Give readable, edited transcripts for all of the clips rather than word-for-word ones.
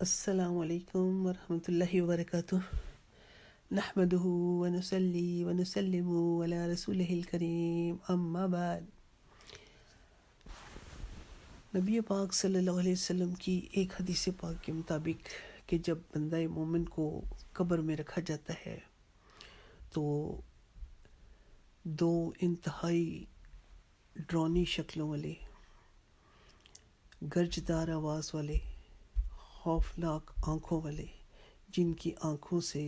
السلام علیکم ورحمۃ اللہ وبرکاتہ نحمده ونصلي ونسلم على رسوله الکریم اما بعد۔ نبی پاک صلی اللہ علیہ وسلم کی ایک حدیث پاک کے مطابق کہ جب بندہ مومن کو قبر میں رکھا جاتا ہے تو دو انتہائی ڈرونی شکلوں والے، گرجدار آواز والے، خوفناک آنکھوں والے، جن کی آنکھوں سے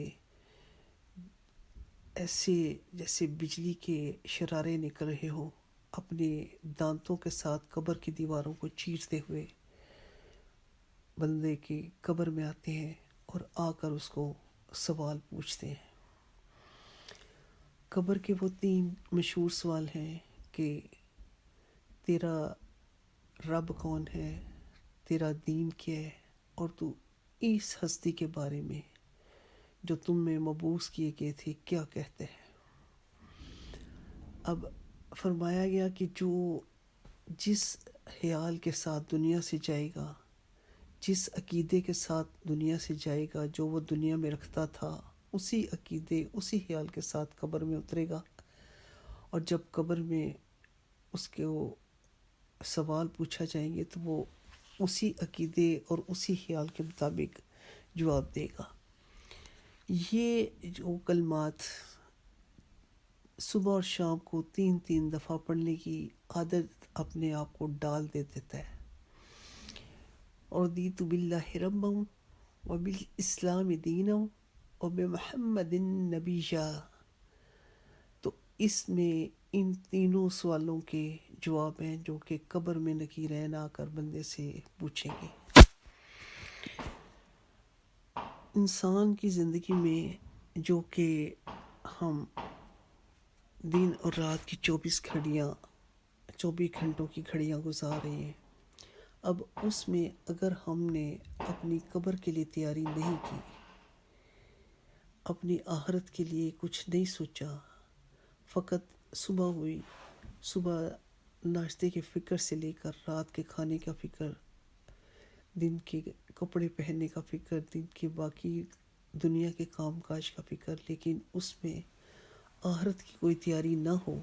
ایسے جیسے بجلی کے شرارے نکل رہے ہوں، اپنے دانتوں کے ساتھ قبر کی دیواروں کو چیرتے ہوئے بندے کی قبر میں آتے ہیں اور آ کر اس کو سوال پوچھتے ہیں۔ قبر کے وہ 3 مشہور سوال ہیں کہ تیرا رب کون ہے، تیرا دین کیا ہے، اور تو اس ہستی کے بارے میں جو تم میں مبعوث کیے گئے تھے کیا کہتے ہیں۔ اب فرمایا گیا کہ جو جس خیال کے ساتھ دنیا سے جائے گا، جس عقیدے کے ساتھ دنیا سے جائے گا، جو وہ دنیا میں رکھتا تھا، اسی عقیدے اسی خیال کے ساتھ قبر میں اترے گا، اور جب قبر میں اس کے وہ سوال پوچھا جائیں گے تو وہ اسی عقیدے اور اسی خیال کے مطابق جواب دے گا۔ یہ جو کلمات صبح اور شام کو 3 دفعہ پڑھنے کی عادت اپنے آپ کو ڈال دیتا ہے۔ رضیت باللہ ربا وبالاسلام دینا وبمحمد نبیا، تو اس میں ان تینوں سوالوں کے جواب ہیں جو کہ قبر میں نکیرین آ کر بندے سے پوچھیں گے۔ انسان کی زندگی میں جو کہ ہم دن اور رات کی 24 گھنٹوں کی گھڑیاں گزار رہے ہیں، اب اس میں اگر ہم نے اپنی قبر کے لیے تیاری نہیں کی، اپنی آخرت کے لیے کچھ نہیں سوچا، فقط صبح ہوئی، صبح ناشتے کے فکر سے لے کر رات کے کھانے کا فکر، دن کے کپڑے پہننے کا فکر، دن کے باقی دنیا کے کام کاج کا فکر، لیکن اس میں آخرت کی کوئی تیاری نہ ہو،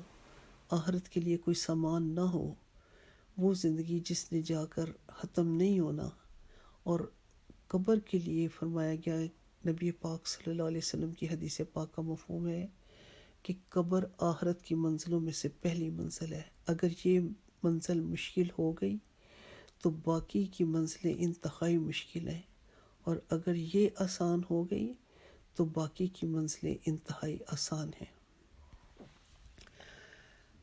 آخرت کے لیے کوئی سامان نہ ہو، وہ زندگی جس نے جا کر ختم نہیں ہونا۔ اور قبر کے لیے فرمایا گیا، نبی پاک صلی اللہ علیہ وسلم کی حدیث پاک کا مفہوم ہے کہ قبر آخرت کی منزلوں میں سے پہلی منزل ہے۔ اگر یہ منزل مشکل ہو گئی تو باقی کی منزلیں انتہائی مشکل ہیں، اور اگر یہ آسان ہو گئی تو باقی کی منزلیں انتہائی آسان ہیں۔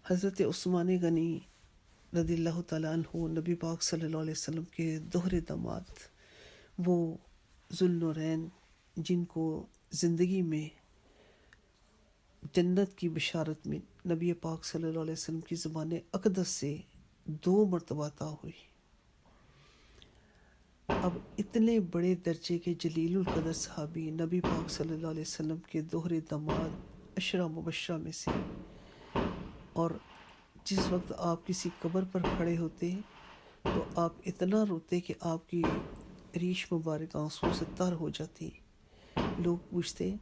حضرت عثمان غنی رضی اللہ تعالیٰ عنہ، نبی پاک صلی اللہ علیہ وسلم کے دوہرے داماد، وہ ذوالنورین، جن کو زندگی میں جنت کی بشارت میں نبی پاک صلی اللہ علیہ وسلم کی زبان اقدس سے 2 مرتبہ عطا ہوئی۔ اب اتنے بڑے درجے کے جلیل القدر صحابی، نبی پاک صلی اللہ علیہ وسلم کے دوہرے داماد 10 مبشرہ میں سے، اور جس وقت آپ کسی قبر پر کھڑے ہوتے تو آپ اتنا روتے کہ آپ کی ریش مبارک آنسوں سے تر ہو جاتی۔ لوگ پوچھتے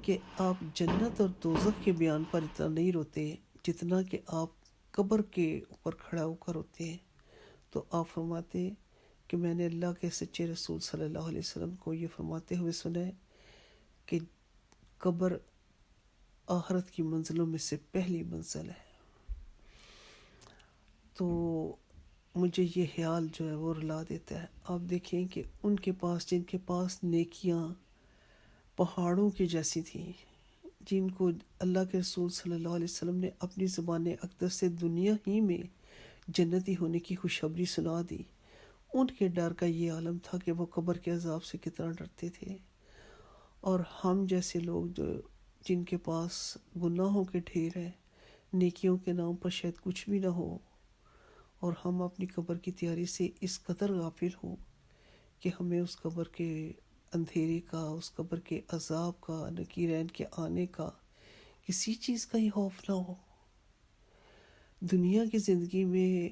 کہ آپ جنت اور دوزخ کے بیان پر اتنا نہیں روتے جتنا کہ آپ قبر کے اوپر کھڑا ہو کر روتے ہیں، تو آپ فرماتے کہ میں نے اللہ کے سچے رسول صلی اللہ علیہ وسلم کو یہ فرماتے ہوئے سنا ہے کہ قبر آخرت کی منزلوں میں سے پہلی منزل ہے۔ تو مجھے یہ خیال جو ہے وہ رلا دیتا ہے۔ آپ دیکھیں کہ ان کے پاس، جن کے پاس نیکیاں پہاڑوں کی جیسی تھیں، جن کو اللہ کے رسول صلی اللہ علیہ وسلم نے اپنی زبان اقدس سے دنیا ہی میں جنتی ہونے کی خوشخبری سنا دی، ان کے ڈر کا یہ عالم تھا کہ وہ قبر کے عذاب سے کتنا ڈرتے تھے۔ اور ہم جیسے لوگ جن کے پاس گناہوں کے ڈھیر ہیں، نیکیوں کے نام پر شاید کچھ بھی نہ ہو، اور ہم اپنی قبر کی تیاری سے اس قدر غافل ہوں کہ ہمیں اس قبر کے اندھیرے کا، اس قبر کے عذاب کا، نکیرین کے آنے کا کسی چیز کا ہی خوف نہ ہو۔ دنیا کی زندگی میں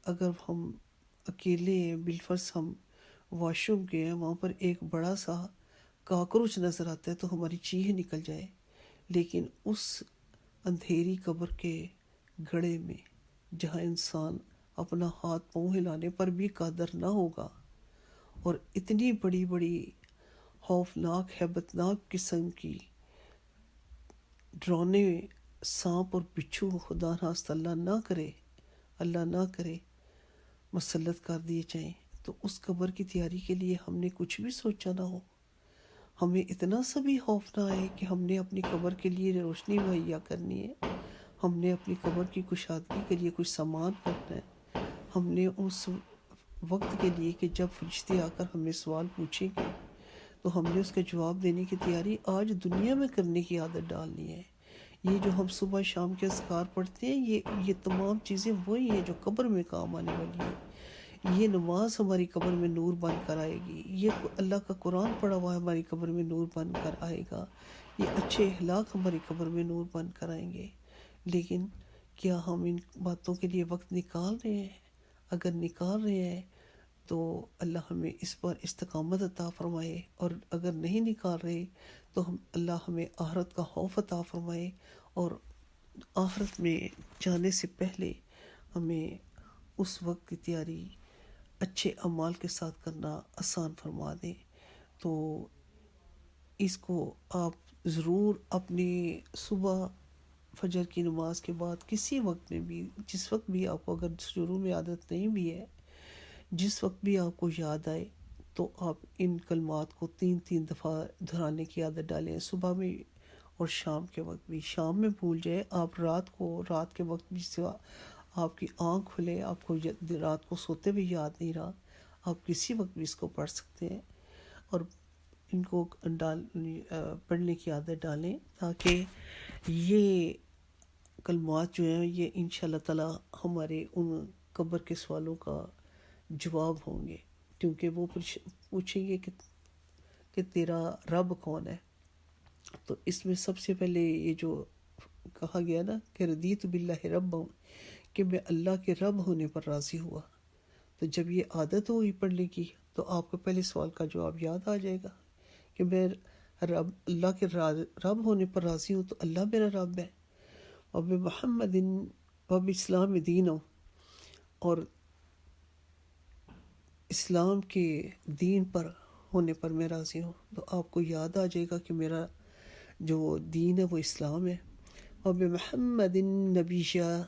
اگر ہم اکیلے ہیں، بالفرض ہم واش روم گئے ہیں، وہاں پر ایک بڑا سا کاکروچ نظر آتا ہے تو ہماری چیخ نکل جائے، لیکن اس اندھیری قبر کے گڑھے میں جہاں انسان اپنا ہاتھ پاؤں ہلانے پر بھی قادر نہ ہوگا، اور اتنی بڑی بڑی خوفناک ہیبتناک قسم کی ڈرانے سانپ اور بچھو خدا نخواستہ اللہ نہ کرے مسلط کر دیے جائیں، تو اس قبر کی تیاری کے لیے ہم نے کچھ بھی سوچا نہ ہو، ہمیں اتنا سا بھی خوف نہ آئے کہ ہم نے اپنی قبر کے لیے روشنی مہیا کرنی ہے، ہم نے اپنی قبر کی کشادگی کے لیے کچھ سامان کرنا ہے، ہم نے اس وقت کے لیے کہ جب فرشتے آ کر ہمیں سوال پوچھیں گے تو ہم نے اس کا جواب دینے کی تیاری آج دنیا میں کرنے کی عادت ڈالنی ہے۔ یہ جو ہم صبح شام کے اذکار پڑھتے ہیں، یہ تمام چیزیں وہی ہیں جو قبر میں کام آنے والی ہیں۔ یہ نماز ہماری قبر میں نور بن کر آئے گی، یہ اللہ کا قرآن پڑھا ہوا ہماری قبر میں نور بن کر آئے گا، یہ اچھے اخلاق ہماری قبر میں نور بن کر آئیں گے۔ لیکن کیا ہم ان باتوں کے لیے وقت نکال رہے ہیں؟ اگر نکال رہے ہیں تو اللہ ہمیں اس پر استقامت عطا فرمائے، اور اگر نہیں نکال رہے تو اللہ ہمیں آخرت کا خوف عطا فرمائے، اور آخرت میں جانے سے پہلے ہمیں اس وقت کی تیاری اچھے اعمال کے ساتھ کرنا آسان فرما دیں۔ تو اس کو آپ ضرور اپنی صبح فجر کی نماز کے بعد کسی وقت میں بھی، جس وقت بھی آپ کو، اگر شروع میں عادت نہیں بھی ہے، جس وقت بھی آپ کو یاد آئے تو آپ ان کلمات کو 3 دفعہ دہرانے کی عادت ڈالیں، صبح میں اور شام کے وقت بھی۔ شام میں بھول جائے آپ، رات کے وقت بھی سوا آپ کی آنکھ کھلے، آپ کو رات کو سوتے بھی یاد نہیں رہا، آپ کسی وقت بھی اس کو پڑھ سکتے ہیں، اور ان کو پڑھنے کی عادت ڈالیں تاکہ یہ کلمات جو ہیں یہ انشاءاللہ تعالی ہمارے ان قبر کے سوالوں کا جواب ہوں گے، کیونکہ وہ پوچھیں گے کہ تیرا رب کون ہے۔ تو اس میں سب سے پہلے یہ جو کہا گیا نا کہ رضیت باللہ رب، کہ میں اللہ کے رب ہونے پر راضی ہوا، تو جب یہ عادت ہوئی پڑھنے کی تو آپ کو پہلے سوال کا جواب یاد آ جائے گا کہ میں اللہ کے رب ہونے پر راضی ہوں، تو اللہ میرا رب ہے، وب محمد وب اسلام دین، اور اسلام کے دین پر ہونے پر میں راضی ہوں، تو آپ کو یاد آ جائے گا کہ میرا جو دین ہے وہ اسلام ہے، وب محمد نبی شاہ،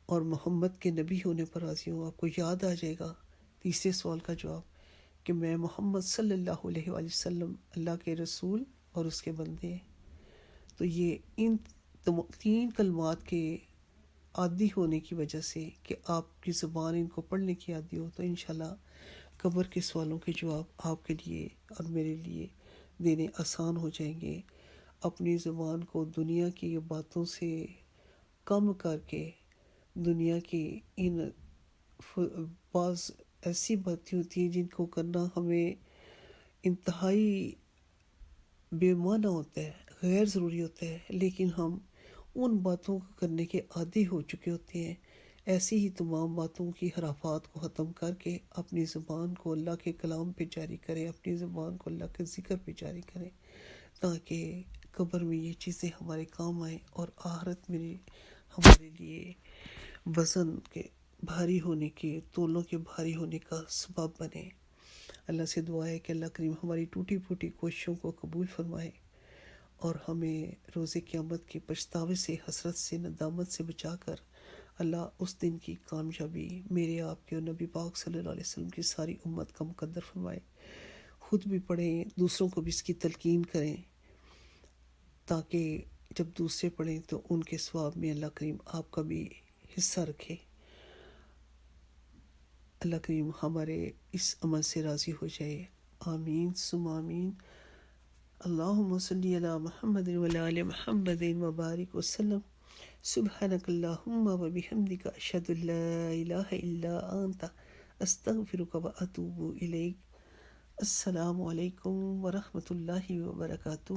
اور محمد کے نبی ہونے پر راضی ہوں، آپ کو یاد آ جائے گا تیسرے سوال کا جواب کہ میں محمد صلی اللہ علیہ وآلہ وسلم اللہ کے رسول اور اس کے بندے ہیں۔ تو یہ ان 3 کلمات کے عادی ہونے کی وجہ سے کہ آپ کی زبان ان کو پڑھنے کی عادی ہو، تو انشاءاللہ قبر کے سوالوں کے جواب آپ کے لیے اور میرے لیے دینے آسان ہو جائیں گے۔ اپنی زبان کو دنیا کی باتوں سے کم کر کے، دنیا کی ان بعض ایسی باتیں ہوتی ہیں جن کو کرنا ہمیں انتہائی بے معنی ہوتا ہے، غیر ضروری ہوتا ہے، لیکن ہم ان باتوں کو کرنے کے عادی ہو چکے ہوتے ہیں۔ ایسی ہی تمام باتوں کی حرافات کو ختم کر کے اپنی زبان کو اللہ کے کلام پہ جاری کریں، اپنی زبان کو اللہ کے ذکر پہ جاری کریں، تاکہ قبر میں یہ چیزیں ہمارے کام آئیں اور آخرت میں ہمارے لیے وزن کے بھاری ہونے کے، تولوں کے بھاری ہونے کا سبب بنے۔ اللہ سے دعا ہے کہ اللہ کریم ہماری ٹوٹی پھوٹی کوششوں کو قبول فرمائے اور ہمیں روز قیامت کے پچھتاوے سے، حسرت سے، ندامت سے بچا کر اللہ اس دن کی کامیابی میرے آپ کے اور نبی پاک صلی اللہ علیہ وسلم کی ساری امت کا مقدر فرمائے۔ خود بھی پڑھیں، دوسروں کو بھی اس کی تلقین کریں، تاکہ جب دوسرے پڑھیں تو ان کے ثواب میں اللہ کریم آپ کا بھی حصہ رکھے۔ اللہ کریم ہمارے اس عمل سے راضی ہو جائے، آمین ثم آمین۔ اللہم صلی علی محمد وعلی آل محمد وبارک وسلم۔ سبحانک اللہم وبحمدک، اشہد ان لا الہ الا انت، استغفرک واتوب الیک۔ السلام علیکم ورحمۃ اللہ وبرکاتہ۔